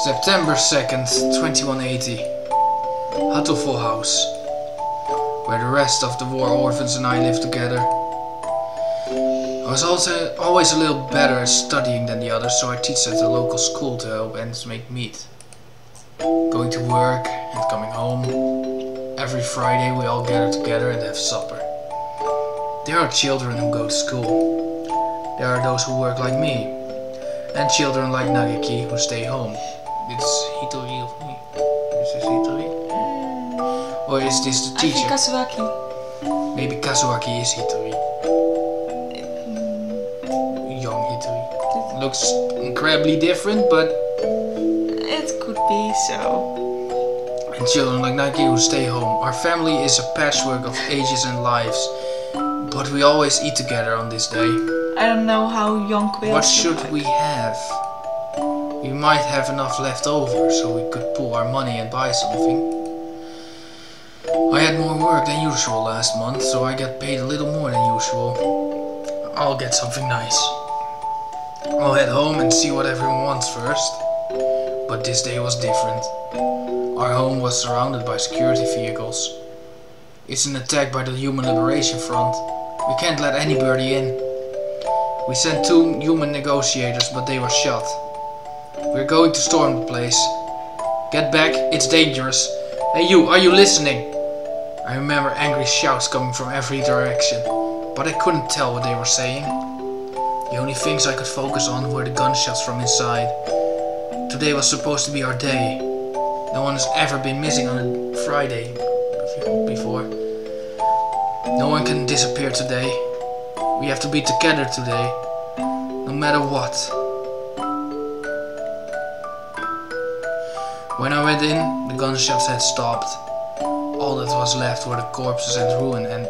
September 2nd, 2180. Hurtful house, where the rest of the war orphans and I live together. I was also always a little better at studying than the others, so I teach at the local school to help ends meet. Going to work and coming home. Every Friday we all gather together and have supper. There are children who go to school. There are those who work like me. And children like Nageki who stay home. It's Hitori of me. Is this Hitori? Or is this the teacher? I think Kazuaki. Maybe Kazuaki is Hitori. Young Hitori. Looks incredibly different, but it could be so. And children like Nageki who stay home. Our family is a patchwork of ages and lives, but we always eat together on this day. I don't know how young we are. What should we have? We might have enough left over, so we could pool our money and buy something. I had more work than usual last month, so I got paid a little more than usual. I'll get something nice. I'll head home and see what everyone wants first. But this day was different. Our home was surrounded by security vehicles. It's an attack by the Human Liberation Front. We can't let anybody in. We sent 2 human negotiators, but they were shot. We're going to storm the place. Get back, it's dangerous. Hey you, are you listening? I remember angry shouts coming from every direction, but I couldn't tell what they were saying. The only things I could focus on were the gunshots from inside. Today was supposed to be our day. No one has ever been missing on a Friday before. No one can disappear today. We have to be together today, no matter what. When I went in, the gunshots had stopped. All that was left were the corpses and ruin and...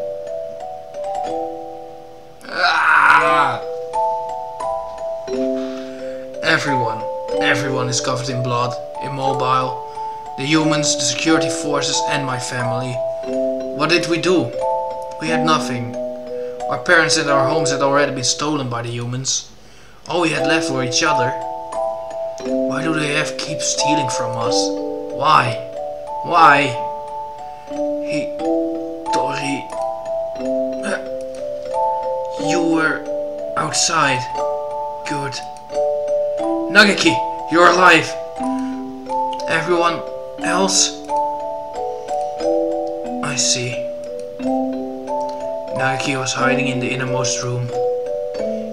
Everyone is covered in blood, immobile. The humans, the security forces and my family. What did we do? We had nothing. Our parents and our homes had already been stolen by the humans. All we had left were each other. Why do they have to keep stealing from us? Why? Why? Hitori. You were outside. Good. Nageki, you're alive. Everyone else? I see. Nageki was hiding in the innermost room.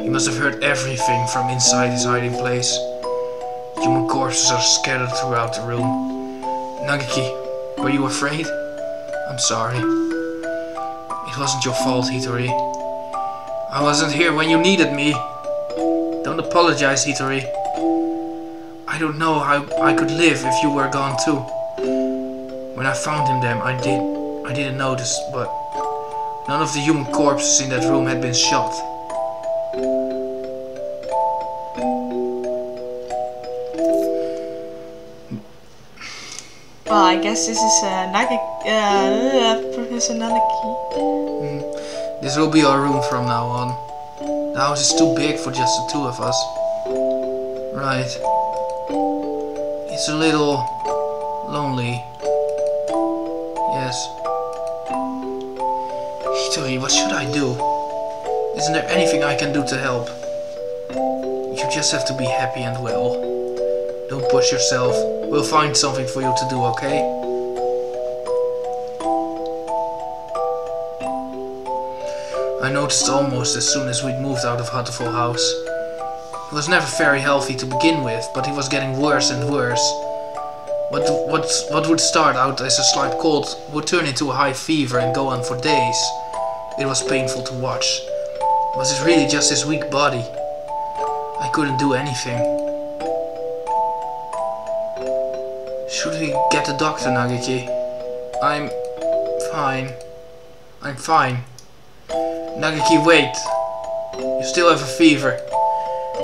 He must have heard everything from inside his hiding place. Human corpses are scattered throughout the room. Nageki, were you afraid? I'm sorry. It wasn't your fault, Hitori. I wasn't here when you needed me. Don't apologize, Hitori. I don't know how I could live if you were gone too. When I found him then, I didn't notice, but none of the human corpses in that room had been shot. Well, I guess this is Professor Nageki. This will be our room from now on. The house is too big for just the 2 of us. Right. It's a little lonely. Yes. Hitori, what should I do? Isn't there anything I can do to help? You just have to be happy and well. Don't push yourself. We'll find something for you to do, okay? I noticed almost as soon as we'd moved out of Hurtful house. He was never very healthy to begin with, but he was getting worse and worse. What would start out as a slight cold would turn into a high fever and go on for days. It was painful to watch. Was it really just his weak body? I couldn't do anything. Should we get a doctor, Nageki? I'm fine. I'm fine. Nageki, wait. You still have a fever.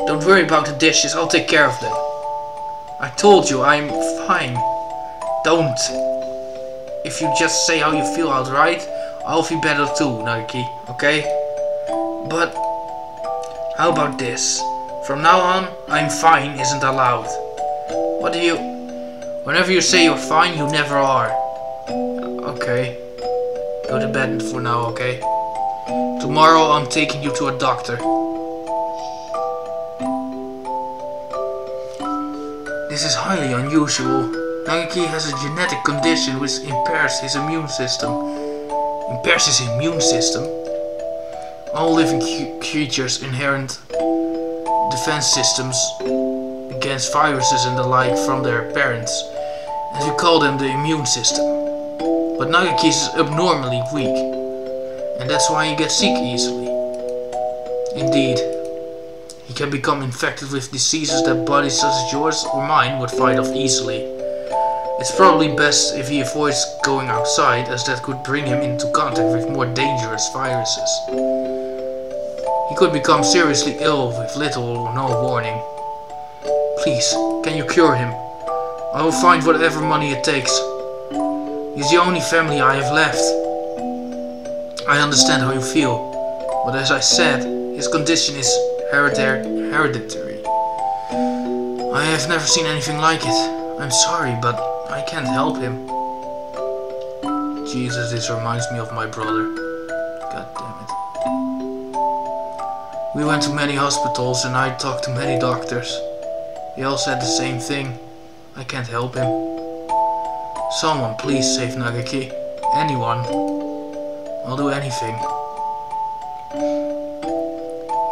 Don't worry about the dishes, I'll take care of them. I told you, I'm fine. Don't. If you just say how you feel outright, I'll feel better too, Nageki, okay? But how about this? From now on, I'm fine isn't allowed. What do you... Whenever you say you're fine, you never are. Okay. Go to bed for now, okay? Tomorrow I'm taking you to a doctor. This is highly unusual. Nagaki has a genetic condition which impairs his immune system. Impairs his immune system? All living creatures inherent defense systems against viruses and the like from their parents, and we call them the immune system. But Nagaki is abnormally weak, and that's why he gets sick easily. Indeed, he can become infected with diseases that bodies such as yours or mine would fight off easily. It's probably best if he avoids going outside, as that could bring him into contact with more dangerous viruses. He could become seriously ill with little or no warning. Please, can you cure him? I will find whatever money it takes. He's the only family I have left. I understand how you feel, but as I said, his condition is hereditary. I have never seen anything like it. I'm sorry, but I can't help him. Jesus, this reminds me of my brother. God damn it. We went to many hospitals and I talked to many doctors. They all said the same thing. I can't help him. Someone please save Nagaki. Anyone. I'll do anything.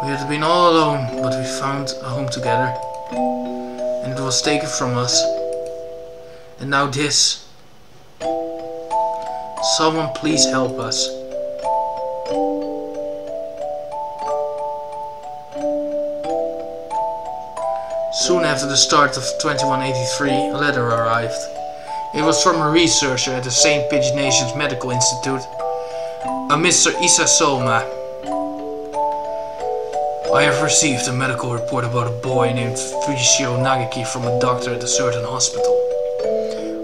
We had been all alone, but we found a home together. And it was taken from us. And now this. Someone please help us. Soon after the start of 2183, a letter arrived. It was from a researcher at the St. PIGEONS Medical Institute, a Mr. Isasoma. I have received a medical report about a boy named Fujishiro Nagaki from a doctor at a certain hospital.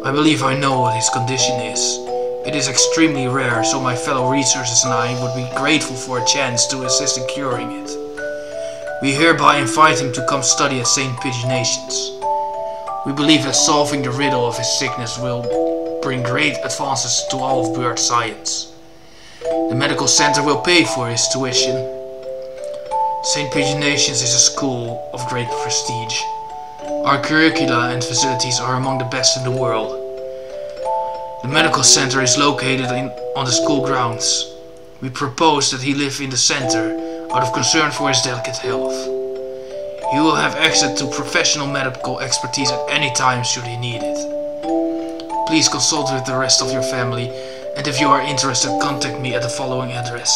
I believe I know what his condition is. It is extremely rare, so my fellow researchers and I would be grateful for a chance to assist in curing it. We hereby invite him to come study at St. PIGEONS. We believe that solving the riddle of his sickness will bring great advances to all of bird science. The medical center will pay for his tuition. St. PIGEONS is a school of great prestige. Our curricula and facilities are among the best in the world. The medical center is located on the school grounds. We propose that he live in the center out of concern for his delicate health. He will have access to professional medical expertise at any time should he need it. Please consult with the rest of your family, and if you are interested, contact me at the following address.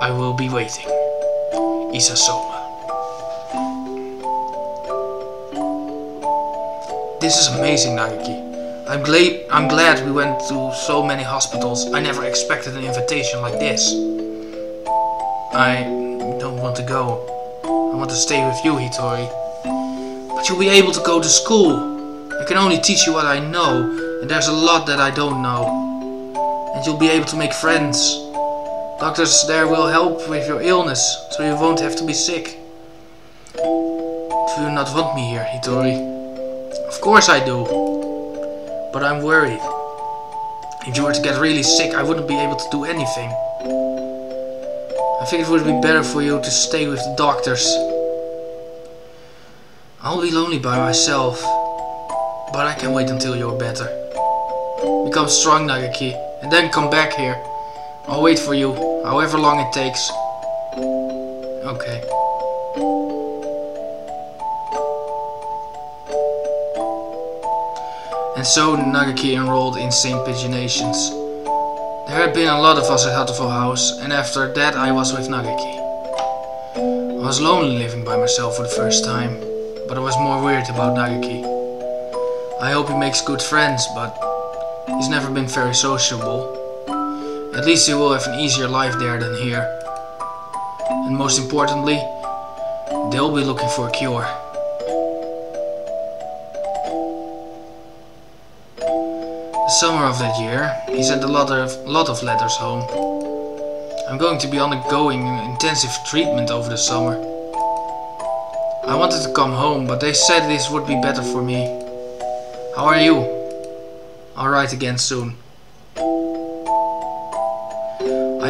I will be waiting. Isasoma. This is amazing, Nagaki. I'm glad we went to so many hospitals. I never expected an invitation like this. I don't want to go. I want to stay with you, Hitori. But you'll be able to go to school. I can only teach you what I know, and there's a lot that I don't know. And you'll be able to make friends. Doctors there will help with your illness, so you won't have to be sick. Do you not want me here, Hitori? Of course I do. But I'm worried. If you were to get really sick, I wouldn't be able to do anything. I think it would be better for you to stay with the doctors. I'll be lonely by myself, but I can wait until you're better. Become strong, Nagaki, and then come back here. I'll wait for you, however long it takes. Okay. And so Nagaki enrolled in St. PIGEONS. There had been a lot of us at Hurtful House, and after that I was with Nagaki. I was lonely living by myself for the first time, but I was more worried about Nagaki. I hope he makes good friends, but he's never been very sociable. At least he will have an easier life there than here. And most importantly, they'll be looking for a cure. The summer of that year, he sent a lot of letters home. I'm going to be undergoing intensive treatment over the summer. I wanted to come home, but they said this would be better for me. How are you? I'll write again soon. I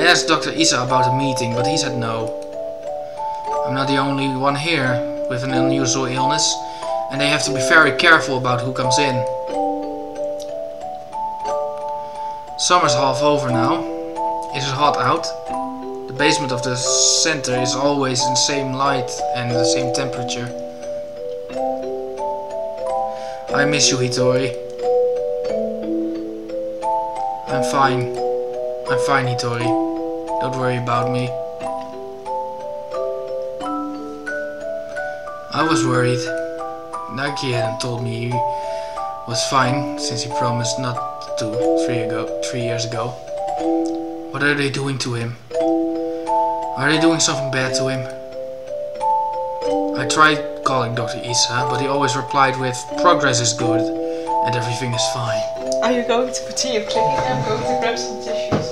asked Dr. Isa about a meeting, but he said no. I'm not the only one here with an unusual illness, and they have to be very careful about who comes in. Summer's half over now. It is hot out. The basement of the center is always in the same light and the same temperature. I miss you, Hitori. I'm fine. I'm fine, Hitori. Don't worry about me. I was worried. Nagi hadn't told me he was fine since he promised not to 3 years ago. What are they doing to him? Are they doing something bad to him? I tried calling Dr. Isa, but he always replied with, progress is good and everything is fine. Are you going to continue clicking? I'm going to grab some tissues.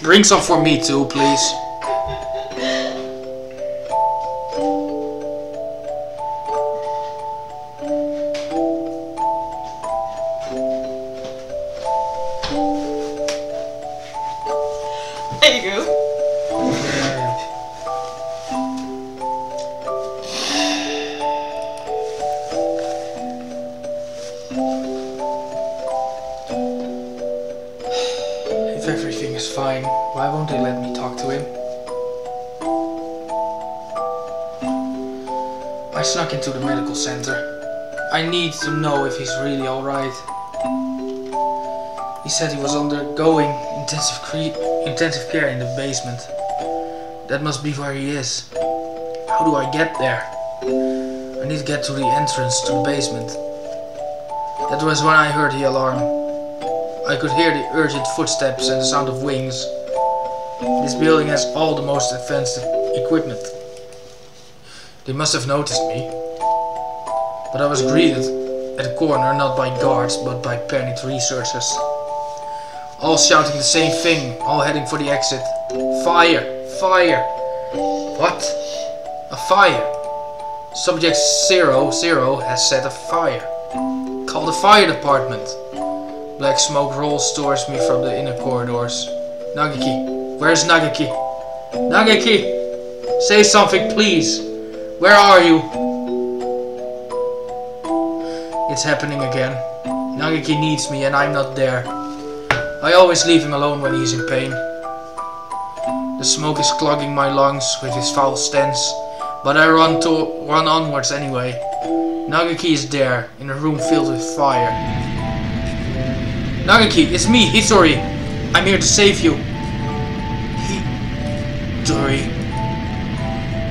Bring some for me too, please. There you go. If everything is fine, why won't they let me talk to him? I snuck into the medical center. I need to know if he's really alright. He said he was undergoing intensive care in the basement. That must be where he is. How do I get there? I need to get to the entrance to the basement. That was when I heard the alarm. I could hear the urgent footsteps and the sound of wings. This building has all the most advanced equipment. They must have noticed me. But I was greeted at the corner not by guards but by panicked researchers. All shouting the same thing, all heading for the exit. Fire! Fire! What? A fire? Subject 00 has set a fire. Call the fire department. Black smoke rolls towards me from the inner corridors. Nagaki, where's Nagaki? Nagaki! Say something, please! Where are you? It's happening again. Nagaki needs me and I'm not there. I always leave him alone when he's in pain. The smoke is clogging my lungs with his foul stench, but I run onwards anyway. Nagaki is there, in a room filled with fire. Nagaki, it's me, Hitori. I'm here to save you. Hitori.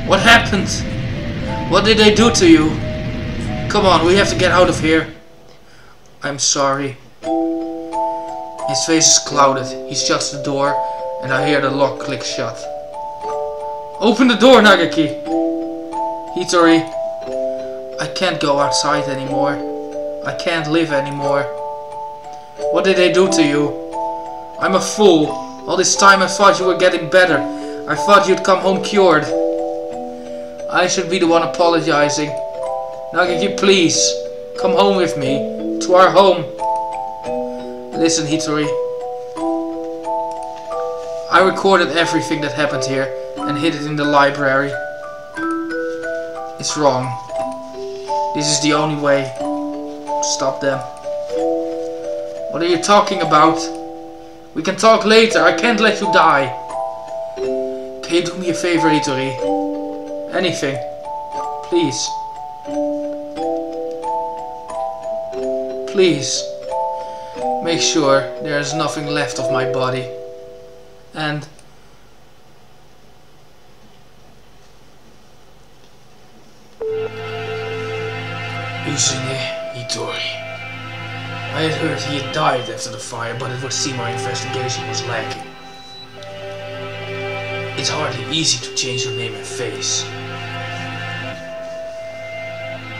What happened? What did they do to you? Come on, we have to get out of here. I'm sorry. His face is clouded. He shuts the door and I hear the lock click shut. Open the door, Nagaki! Hitori, I can't go outside anymore. I can't live anymore. What did they do to you? I'm a fool. All this time I thought you were getting better. I thought you'd come home cured. I should be the one apologizing. Nagaki, please, come home with me. To our home. Listen, Hitori. I recorded everything that happened here and hid it in the library. It's wrong. This is the only way to stop them. What are you talking about? We can talk later. I can't let you die. Can you do me a favor, Hitori? Anything. Please. Please. Make sure there is nothing left of my body. And Usune Hitori. I had heard he had died after the fire, but it would seem our investigation was lacking. It's hardly easy to change your name and face.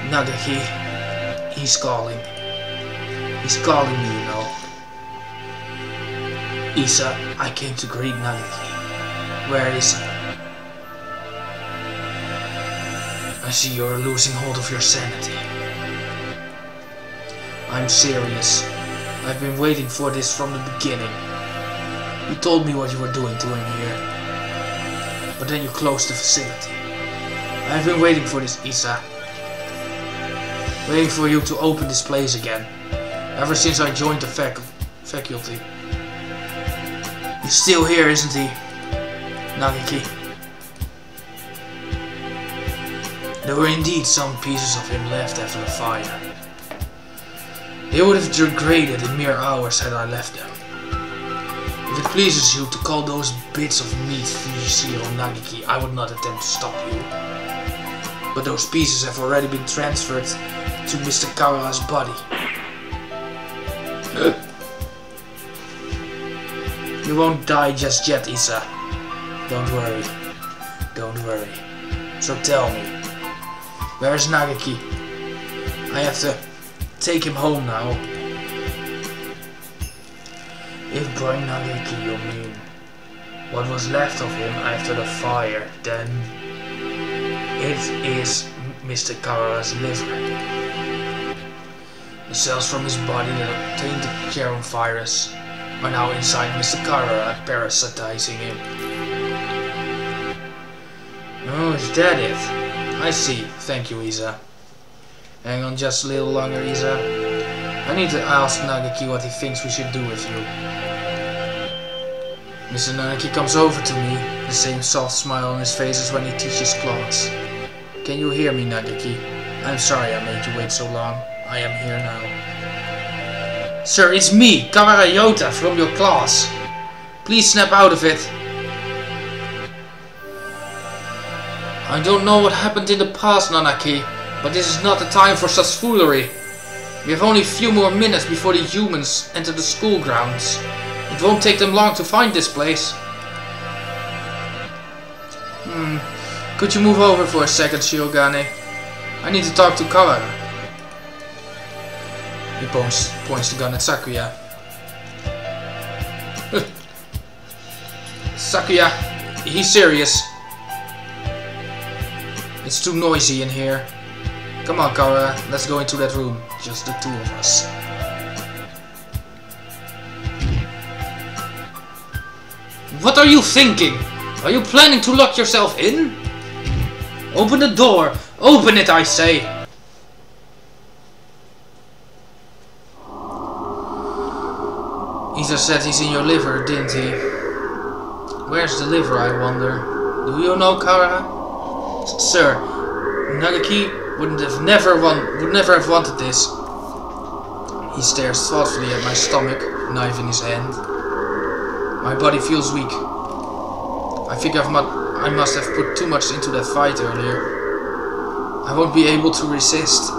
Nagaki, he's calling. He's calling me, you know. Isa, I came to greet Nagaki. Where is he? I see you're losing hold of your sanity. I'm serious. I've been waiting for this from the beginning. You told me what you were doing to him here. But then you closed the facility. I've been waiting for this, Isa. Waiting for you to open this place again. Ever since I joined the faculty. He's still here, isn't he? Nageki. There were indeed some pieces of him left after the fire. They would have degraded in mere hours had I left them. If it pleases you to call those bits of meat Fujishiro Nageki, I would not attempt to stop you. But those pieces have already been transferred to Mr. Kawara's body. You won't die just yet, Isa. Don't worry. Don't worry. So tell me, where's Nageki? I have to take him home now. If by Nageki you mean what was left of him after the fire, then it is Mr. Kawara's liver. The cells from his body that obtained the Charon virus are now inside Mr. Kawara, parasitizing him. Oh, is that it? I see. Thank you, Isa. Hang on just a little longer, Isa. I need to ask Nageki what he thinks we should do with you. Mr. Nageki comes over to me, the same soft smile on his face as when he teaches class. Can you hear me, Nageki? I'm sorry I made you wait so long. I am here now. Sir, it's me, Kawara Yota, from your class. Please snap out of it. I don't know what happened in the past, Nanaki, but this is not the time for such foolery. We have only a few more minutes before the humans enter the school grounds. It won't take them long to find this place. Could you move over for a second, Shiogane? I need to talk to Kawara. He points the gun at Sakuya. Sakuya, he's serious. It's too noisy in here. Come on, Kawara, let's go into that room. Just the two of us. What are you thinking? Are you planning to lock yourself in? Open the door! Open it, I say! Isa said he's in your liver, didn't he? Where's the liver, I wonder? Do you know, Kawara? Sir, Nageki would never have wanted this. He stares thoughtfully at my stomach, knife in his hand. My body feels weak. I think I must have put too much into that fight earlier. I won't be able to resist.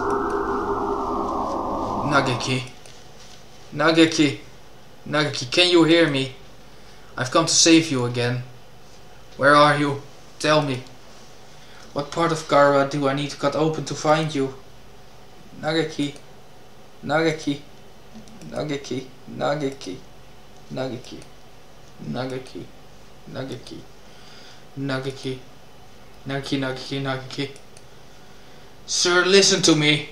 Nageki. Nageki. Nageki, can you hear me? I've come to save you again. Where are you? Tell me. What part of Kawara do I need to cut open to find you? Nageki. Nageki. Nageki. Nageki. Nageki. Nageki. Nageki. Nageki. Nageki. Nageki. Nageki. Sir, listen to me.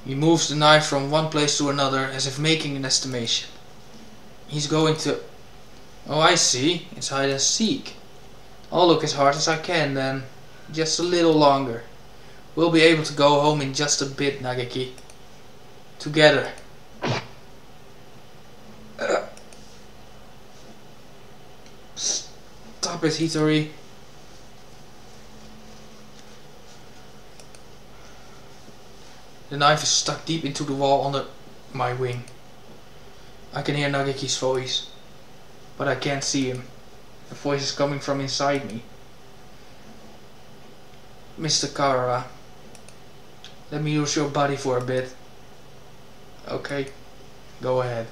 He moves the knife from one place to another as if making an estimation. He's going to... Oh, I see. It's hide and seek. I'll look as hard as I can then. Just a little longer. We'll be able to go home in just a bit, Nageki. Together. Stop it, Hitori. The knife is stuck deep into the wall under my wing. I can hear Nageki's voice, but I can't see him. The voice is coming from inside me. Mr. Kawara, let me use your body for a bit. Okay, go ahead.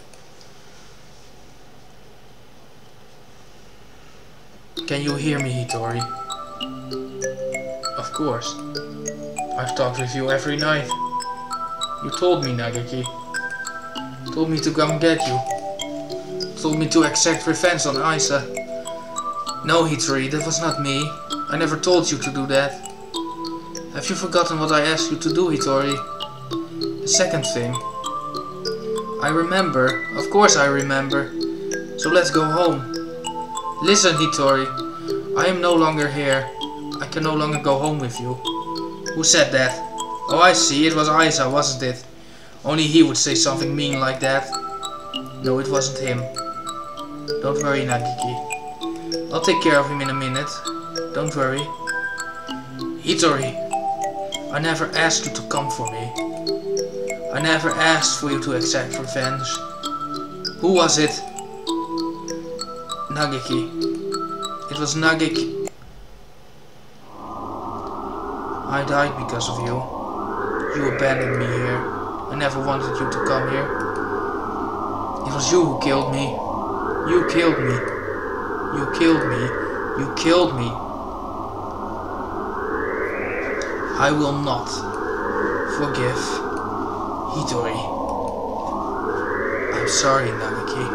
Can you hear me, Hitori? Of course. I've talked with you every night. You told me, Nageki. Told me to come get you. Told me to exact revenge on Isa. No, Hitori, that was not me. I never told you to do that. Have you forgotten what I asked you to do, Hitori? The second thing. I remember. Of course I remember. So let's go home. Listen, Hitori. I am no longer here. I can no longer go home with you. Who said that? Oh, I see. It was Aiza, wasn't it? Only he would say something mean like that. No, it wasn't him. Don't worry, Nagiki. I'll take care of him in a minute. Don't worry. Hitori, I never asked you to come for me. I never asked for you to exact revenge. Who was it? Nagiki. It was Nagiki. I died because of you. You abandoned me here. I never wanted you to come here. It was you who killed me. You killed me. You killed me. You killed me. I will not forgive Hitori. I'm sorry, Nagiki.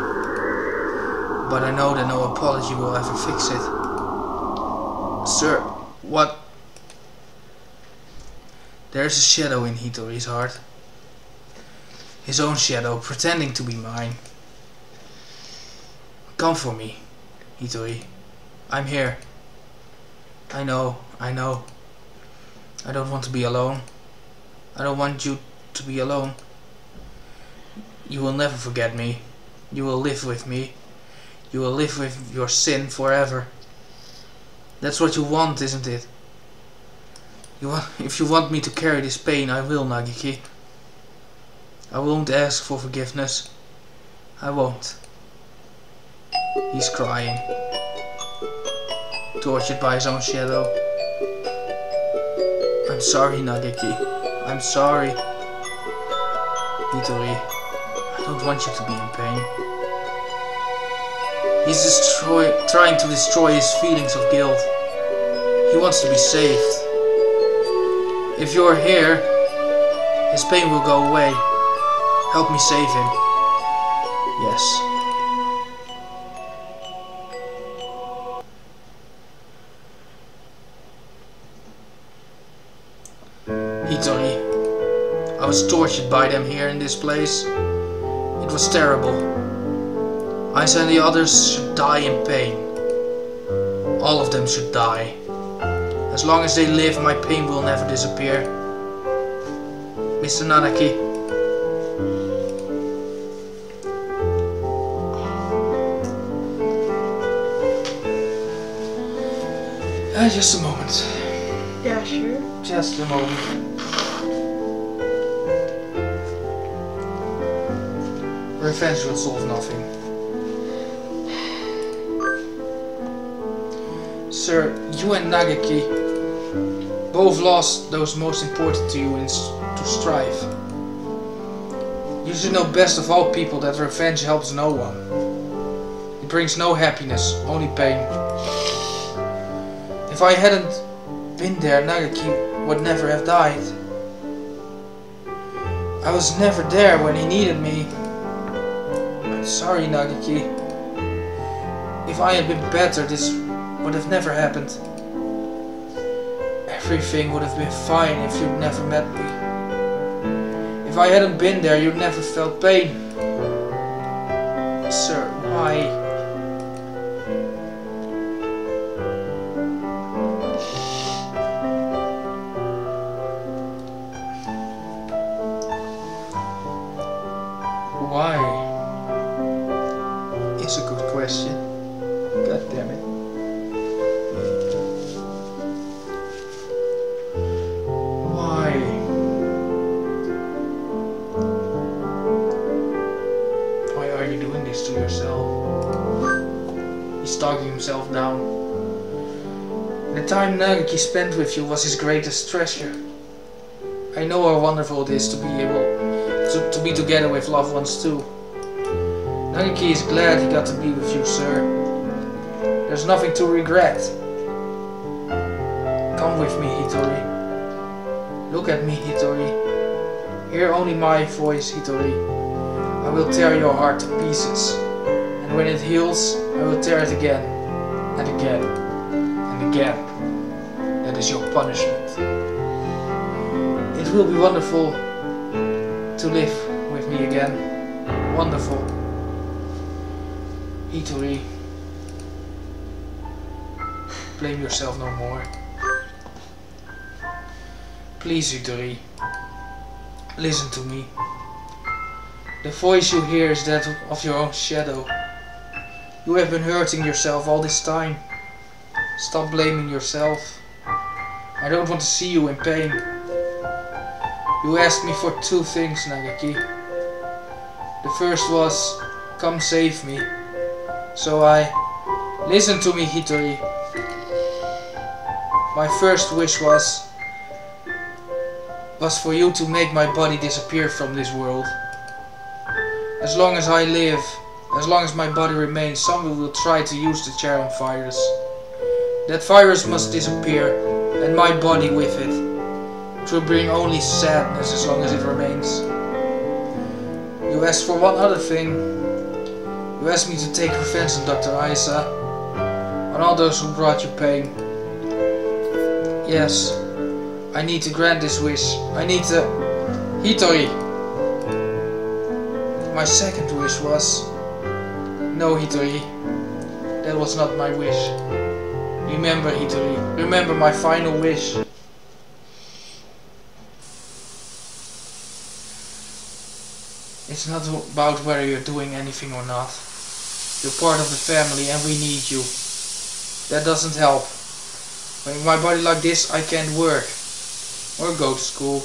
But I know that no apology will ever fix it. Sir, what? There's a shadow in Hitori's heart. His own shadow, pretending to be mine. Come for me, Hitori. I'm here. I know. I don't want to be alone. I don't want you to be alone. You will never forget me. You will live with me. You will live with your sin forever. That's what you want, isn't it? If you want me to carry this pain, I will, Nagiki. I won't ask for forgiveness. I won't. He's crying. Tortured by his own shadow. I'm sorry, Nagiki. I'm sorry. Hitori, I don't want you to be in pain. He's trying to destroy his feelings of guilt. He wants to be saved. If you're here, his pain will go away. Help me save him. Yes. Hitori, I was tortured by them here in this place. It was terrible. Aiza and the others should die in pain. All of them should die. As long as they live, my pain will never disappear. Mr. Nanaki. Just a moment. Yeah, sure. Just a moment. Revenge will solve nothing. Sir, you and Nagaki both lost those most important to you to strive. You should know best of all people that revenge helps no one. It brings no happiness, only pain. If I hadn't been there, Nagaki would never have died. I was never there when he needed me. I'm sorry, Nagaki. If I had been better, this would have never happened. Everything would have been fine if you'd never met me. If I hadn't been there, you'd never felt pain. Sir, why? Why? Is a good question. God damn it. Why? Why are you doing this to yourself? He's talking himself down. The time Nagaki spent with you was his greatest treasure. I know how wonderful it is to be able to be together with loved ones too. Nagaki is glad he got to be with you, sir. There's nothing to regret. Come with me, Hitori. Look at me, Hitori. Hear only my voice, Hitori. I will tear your heart to pieces. And when it heals, I will tear it again. And again. And again. That is your punishment. it will be wonderful to live with me again. Wonderful. Hitori. Blame yourself no more. Please, Hitori. Listen to me. The voice you hear is that of your own shadow. You have been hurting yourself all this time. Stop blaming yourself. I don't want to see you in pain. You asked me for 2 things, Nagaki. The first was, come save me. So listen to me, Hitori. My first wish was for you to make my body disappear from this world. As long as I live, as long as my body remains, someone will try to use the Charon virus. That virus must disappear, and my body with it. It will bring only sadness as long as it remains. You asked for one other thing. You asked me to take revenge on Dr. Isa, on all those who brought you pain. Yes, I need to grant this wish. I need to... Hitori! My second wish was... No, Hitori. That was not my wish. Remember, Hitori. Remember my final wish. It's not about whether you're doing anything or not. You're part of the family and we need you. That doesn't help. With my body like this, I can't work. Or go to school.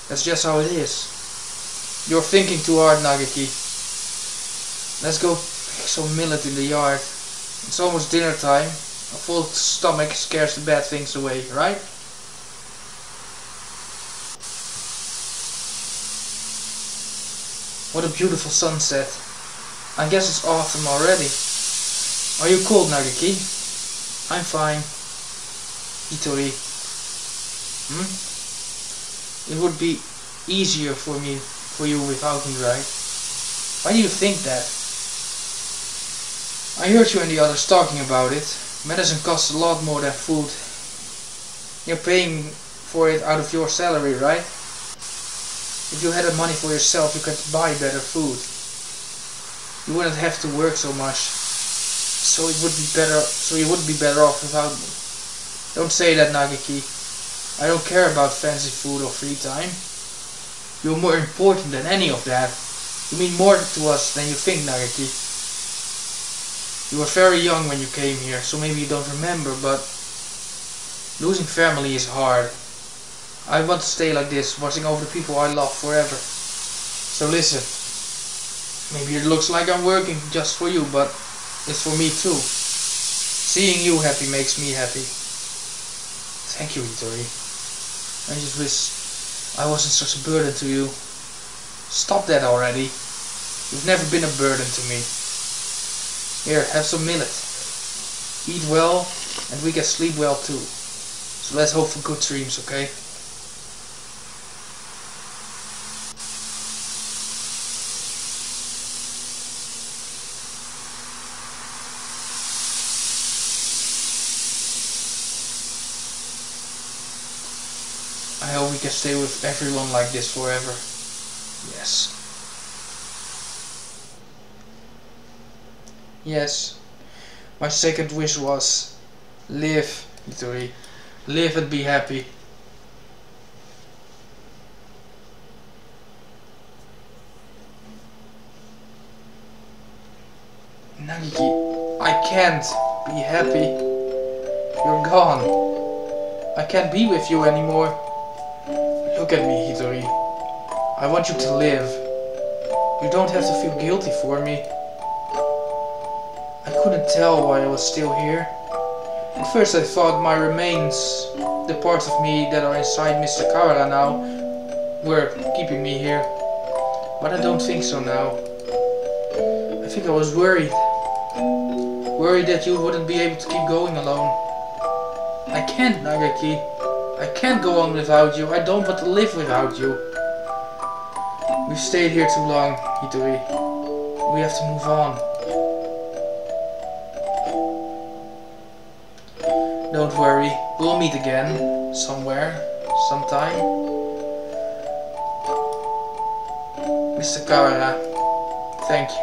That's just how it is. You're thinking too hard, Nagaki. Let's go pick some millet in the yard. It's almost dinner time. A full stomach scares the bad things away, right? What a beautiful sunset. I guess it's autumn already. Are you cold, Nagaki? I'm fine. Hitori. It would be easier for you without me, right? Why do you think that? I heard you and the others talking about it. Medicine costs a lot more than food. You're paying for it out of your salary, right? If you had the money for yourself, you could buy better food. You wouldn't have to work so much. So you would be better off without me. Don't say that, Nagaki. I don't care about fancy food or free time. You're more important than any of that. You mean more to us than you think, Nagaki. You were very young when you came here, so maybe you don't remember, but losing family is hard. I want to stay like this, watching over the people I love forever. So listen, maybe it looks like I'm working just for you, but it's for me too. Seeing you happy makes me happy. Thank you, Hitori. I just wish I wasn't such a burden to you. Stop that already. You've never been a burden to me. Here, have some millet. Eat well, and we can sleep well too. So let's hope for good dreams, okay? I hope we can stay with everyone like this forever. Yes. Yes. My second wish was live, Hitori. Live and be happy. Nagaki, I can't be happy. You're gone. I can't be with you anymore. Look at me, Hitori. I want you to live. You don't have to feel guilty for me. I couldn't tell why I was still here. At first I thought my remains, the parts of me that are inside Mr. Kawara now, were keeping me here. But I don't think so now. I think I was worried. Worried that you wouldn't be able to keep going alone. I can't, Nagaki. I can't go on without you. I don't want to live without you. We've stayed here too long, Hitori. We have to move on. Don't worry, we'll meet again, somewhere, sometime. Mr. Kara. Thank you.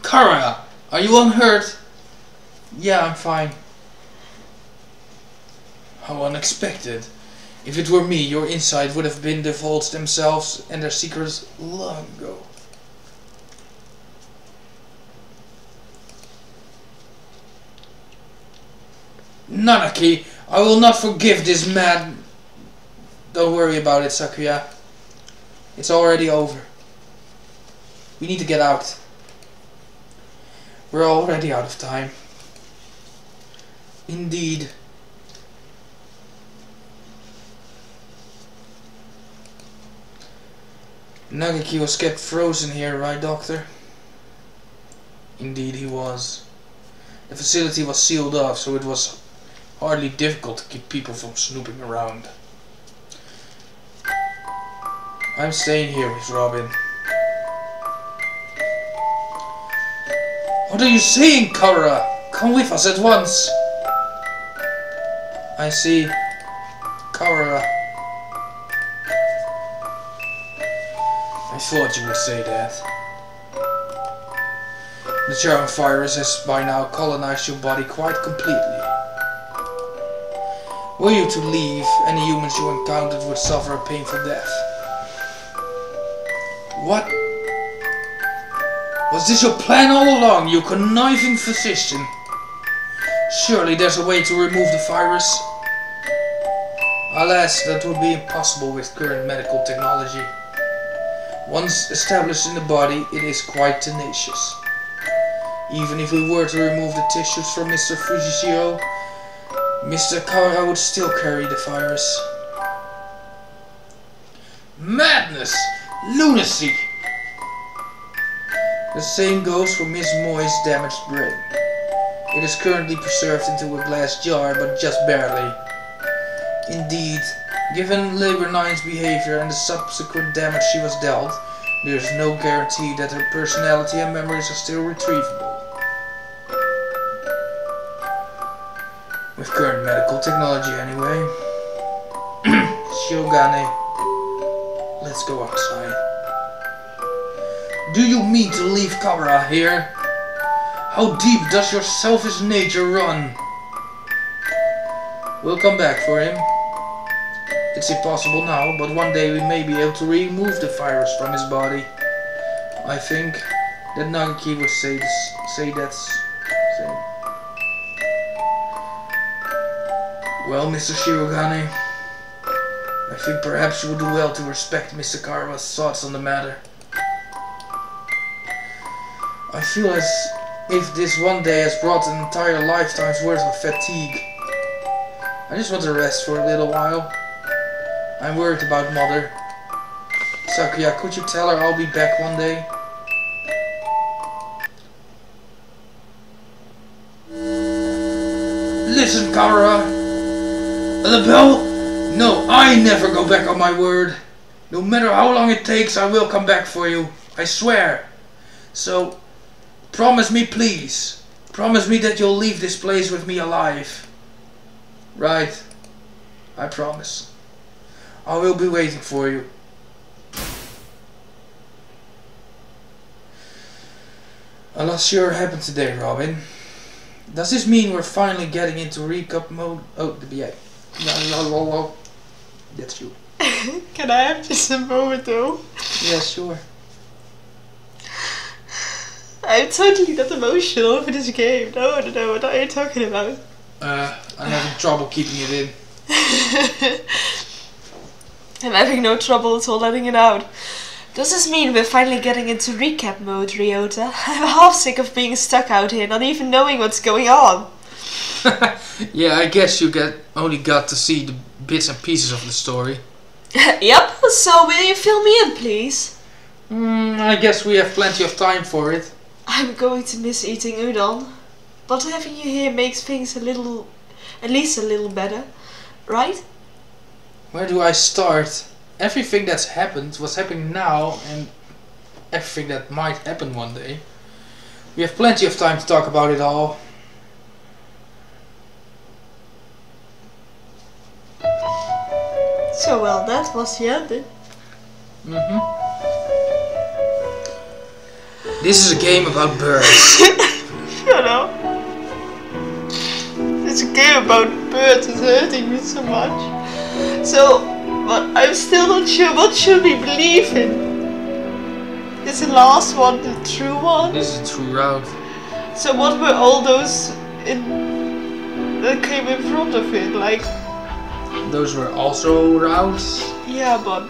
Kara, are you unhurt? Yeah, I'm fine. How unexpected. If it were me, your inside would have been divulged themselves and their secrets long ago. Nanaki, I will not forgive this mad... Don't worry about it, Sakuya. It's already over. We need to get out. We're already out of time. Indeed. Nagaki was kept frozen here, right, Doctor? Indeed he was. The facility was sealed off, so it was hardly difficult to keep people from snooping around. I'm staying here with Robin. What are you saying, Kara? Come with us at once. I see. Kara. I thought you would say that. The germ virus has by now colonized your body quite completely. Were you to leave, any humans you encountered would suffer a painful death. What? Was this your plan all along, you conniving physician? Surely there's a way to remove the virus. Alas, that would be impossible with current medical technology. Once established in the body, it is quite tenacious. Even if we were to remove the tissues from Mr. Fujishiro, Mr. Kara would still carry the virus. Madness! Lunacy! The same goes for Miss Moy's damaged brain. It is currently preserved into a glass jar, but just barely. Indeed, given Labor 9's behavior and the subsequent damage she was dealt, there is no guarantee that her personality and memories are still retrievable. With current medical technology anyway. Shiogane, let's go outside. Do you mean to leave Kara here? How deep does your selfish nature run? We'll come back for him. It's impossible now, but one day we may be able to remove the virus from his body. I think that Nagaki would say that's same. Well, Mr. Shirogane, I think perhaps you would do well to respect Mr. Kara's thoughts on the matter. I feel as if this one day has brought an entire lifetime's worth of fatigue. I just want to rest for a little while. I'm worried about Mother. Sakuya, could you tell her I'll be back one day? Listen, Kara! The bell? No, I never go back on my word. No matter how long it takes, I will come back for you. I swear. So, promise me, please. Promise me that you'll leave this place with me alive. Right. I promise. I will be waiting for you. A lot sure happened today, Robin. Does this mean we're finally getting into recap mode? Oh, the BA. No. That's you. Can I have just a moment though? Yeah, sure. I'm totally not emotional over this game. No, I don't know what are you talking about. I'm having trouble keeping it in. I'm having no trouble at all letting it out. Does this mean we're finally getting into recap mode, Ryota? I'm half sick of being stuck out here, not even knowing what's going on. Yeah, I guess you only got to see the bits and pieces of the story. Yep, so will you fill me in, please? I guess we have plenty of time for it. I'm going to miss eating udon, but having you here makes things at least a little better, right? Where do I start? Everything that's happened, what's happening now, and everything that might happen one day. We have plenty of time to talk about it all. So well, that was the ending. This is a game about birds. Shut up. It's a game about birds. It's hurting me so much. So, but I'm still not sure. What should we believe in? Is the last one the true one? This is a true route. So what were all those that came in front of it? Like, those were also routes. yeah, but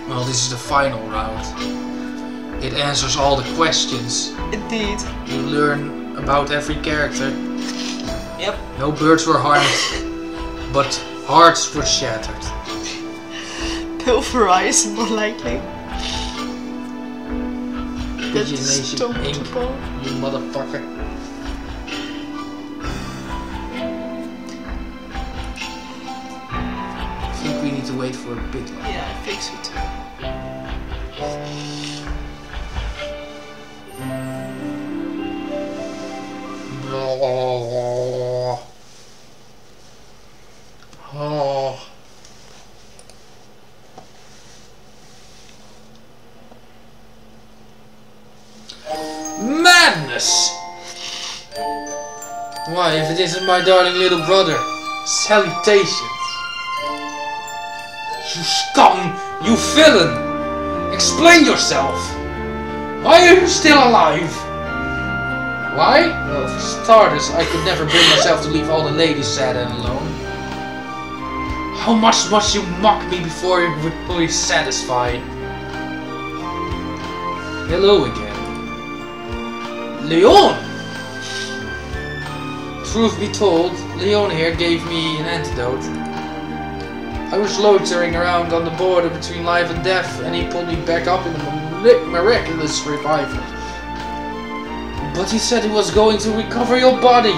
well, this is the final route. It answers all the questions. indeed. You learn about every character. Yep. No birds were harmed, but hearts were shattered. Pulverized, more likely. Pigeonation Inc., you motherfucker. I think we need to wait for a bit longer. Yeah, I think so too. Oh. Madness! Why, if it isn't my darling little brother. Salutations. You scum! You villain! Explain yourself! Why are you still alive? Why? Well, for starters, I could never bring myself to leave all the ladies sad and alone. How much must you mock me before you were fully satisfied? Hello again. Leon! Truth be told, Leon here gave me an antidote. I was loitering around on the border between life and death, and he pulled me back up in a miraculous revival. But he said he was going to recover your body.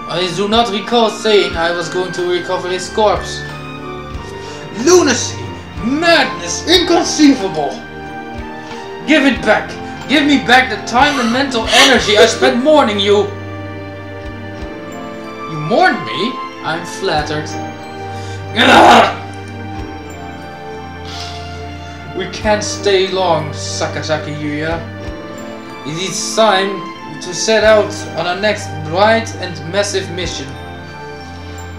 I do not recall saying I was going to recover his corpse. Lunacy! Madness! Inconceivable! Give it back! Give me back the time and mental energy I spent mourning you! You mourned me? I'm flattered. We can't stay long, Sakazaki Yuya. It is time to set out on our next bright and massive mission.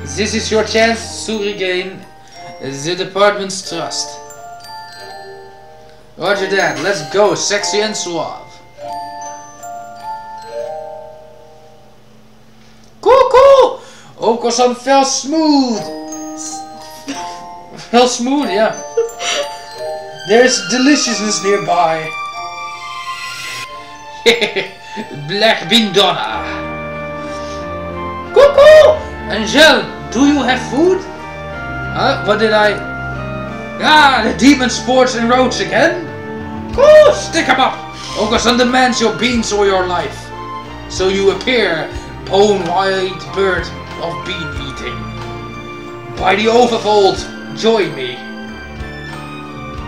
This is your chance to regain the department's trust. Roger that, let's go, sexy and suave. Cuckoo! Oko-san fell smooth. Fell smooth, yeah. There's deliciousness nearby. Black Bindona. Cuckoo! Angel, do you have food? Huh? What did I... Ah, the demon sports and roads again? Cool, stick 'em up! Oko-san demands your beans or your life. So you appear, bone-white bird of bean eating. By the overfold, join me.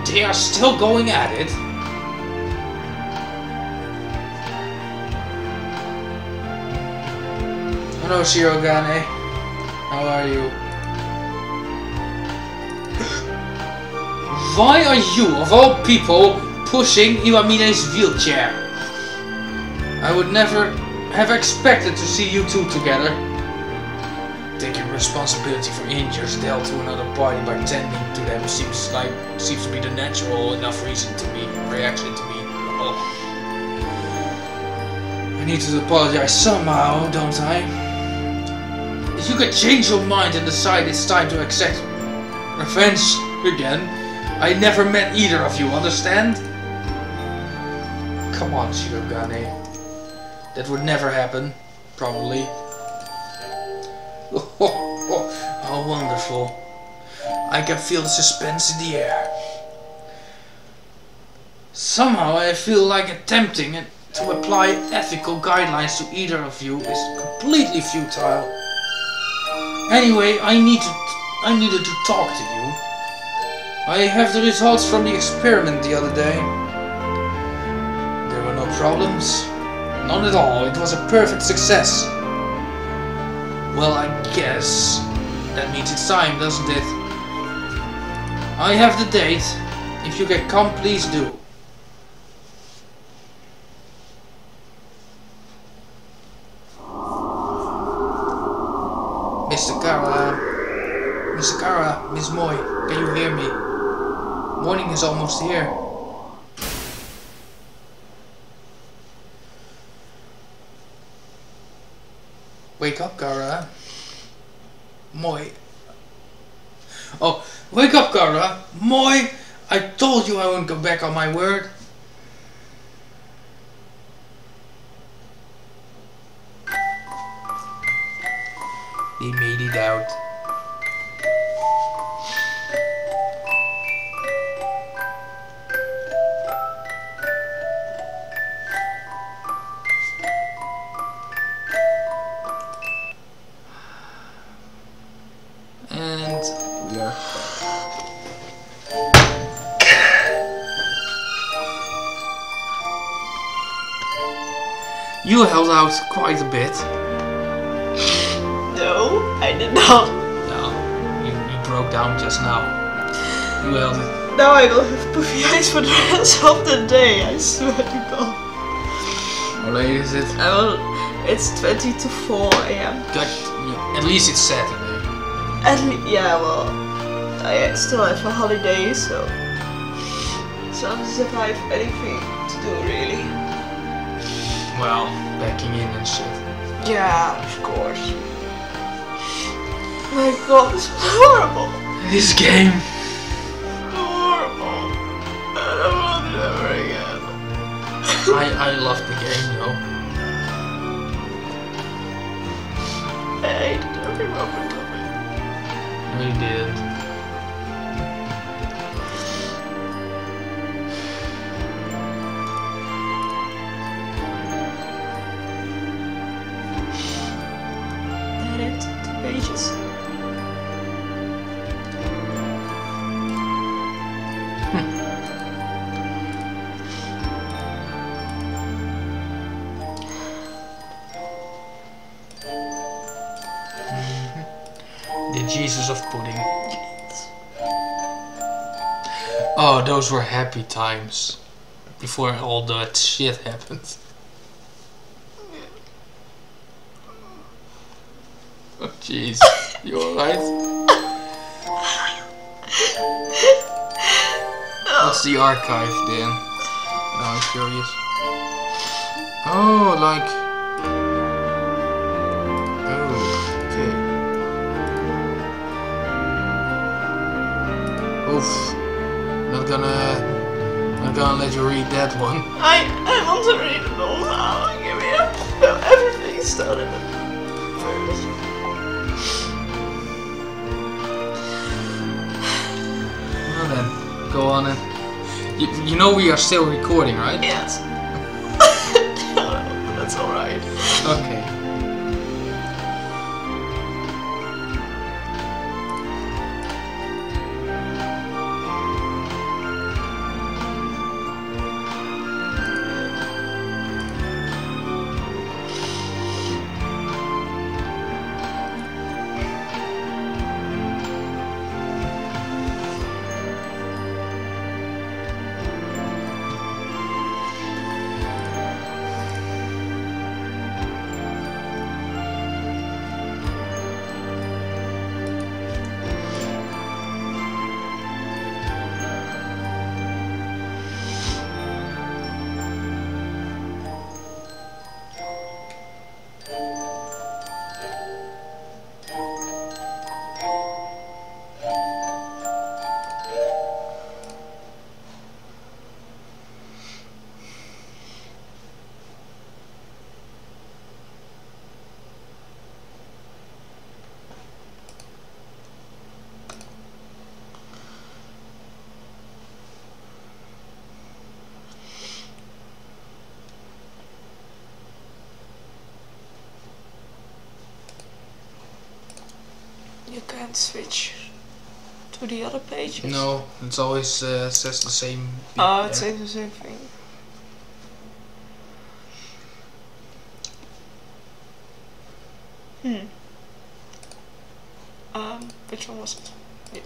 They are still going at it. Hello, Shirogane. How are you? Why are you, of all people, pushing Iwamine's wheelchair? I would never have expected to see you two together. Taking responsibility for injuries dealt to another party by tending to them seems to be the natural enough reaction to me. Oh. I need to apologize somehow, don't I? If you could change your mind and decide it's time to accept revenge again, I never met either of you, understand? Come on, Shirogane. That would never happen, probably. Oh, how wonderful. I can feel the suspense in the air. Somehow I feel like attempting to apply ethical guidelines to either of you is completely futile. Anyway, I needed to talk to you. I have the results from the experiment the other day. There were no problems. None at all. It was a perfect success. Well, I guess that means it's time, doesn't it? I have the date. If you can come, please do. Mr. Kara, Miss Moy, can you hear me? Morning is almost here. Wake up, Kara. Moy. Oh, wake up, Kara. Moy, I told you I wouldn't go back on my word. They made it out. And we are back. You held out quite a bit. No, I did not. No, you broke down just now. You held it. Now I will have puffy eyes for the rest of the day, I swear to God. How late is it? It's 20 to 4 AM. Good. At least it's Saturday. Yeah, well, I still have a holiday, so it's not as if I have anything to do, really. Well, packing in and shit. Yeah, of course. My God, this was horrible. This game. Horrible. I don't want it ever again. I love the game though. I hated every moment of it. No, you didn't. That it, 2 pages. The Jesus of pudding. Oh, those were happy times. Before all that shit happened. Oh jeez. You alright? What's the archive then? Now I'm curious. Oh, like... Oof. Not gonna let you read that one. I want to read it all now. Give me up. No, everything started first. Well then, go on then. You know we are still recording, right? Yes. That's alright. Okay. You can't switch to the other pages? No, it's always says the same. Oh, it says the same thing. Which one was it? Yeah.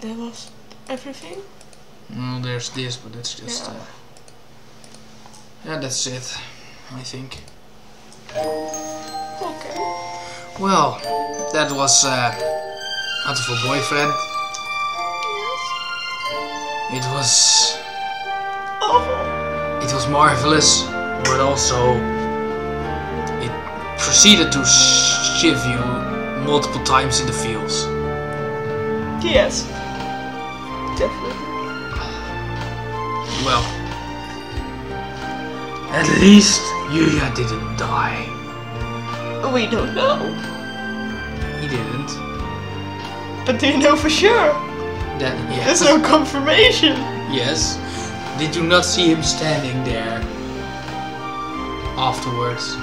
That was everything? No, there's this, but it's just... yeah, that's it, I think. Okay. Well, that was Hurtful Boyfriend. Yes. It was... awful. It was marvelous, but also... it proceeded to shiv you multiple times in the feels. Yes. Definitely. Well, at least Yuya didn't die. We don't know. He didn't. But do you know for sure? That, yes. There's no confirmation. Yes. Did you not see him standing there afterwards?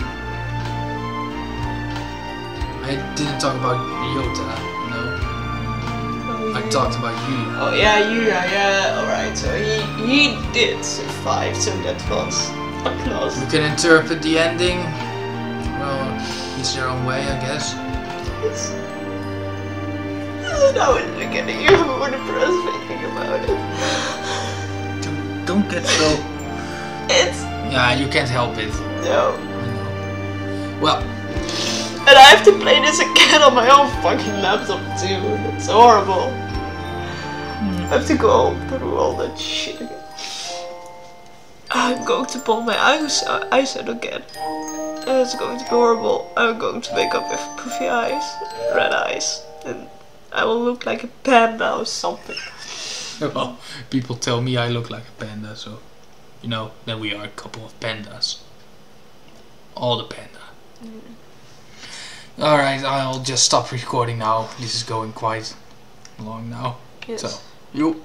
I didn't talk about Yota, no. I talked about Yuya. Oh yeah, Yuya, yeah, alright, so he did survive, so that was a plus. You can interpret the ending, well, it's your own way, I guess. Yes. Now it's getting even more depressed thinking about it. Don't get so... It's... yeah, you can't help it. no. Well... and I have to play this again on my own fucking laptop too, it's horrible. I have to go through all that shit again. I'm going to pull my eyes out again. It's going to be horrible. I'm going to wake up with puffy eyes, red eyes, and I will look like a panda or something. Well, people tell me I look like a panda, so... you know, then we are a couple of pandas. All the panda. Alright, I'll just stop recording now. This is going quite long now. Yes. So, you.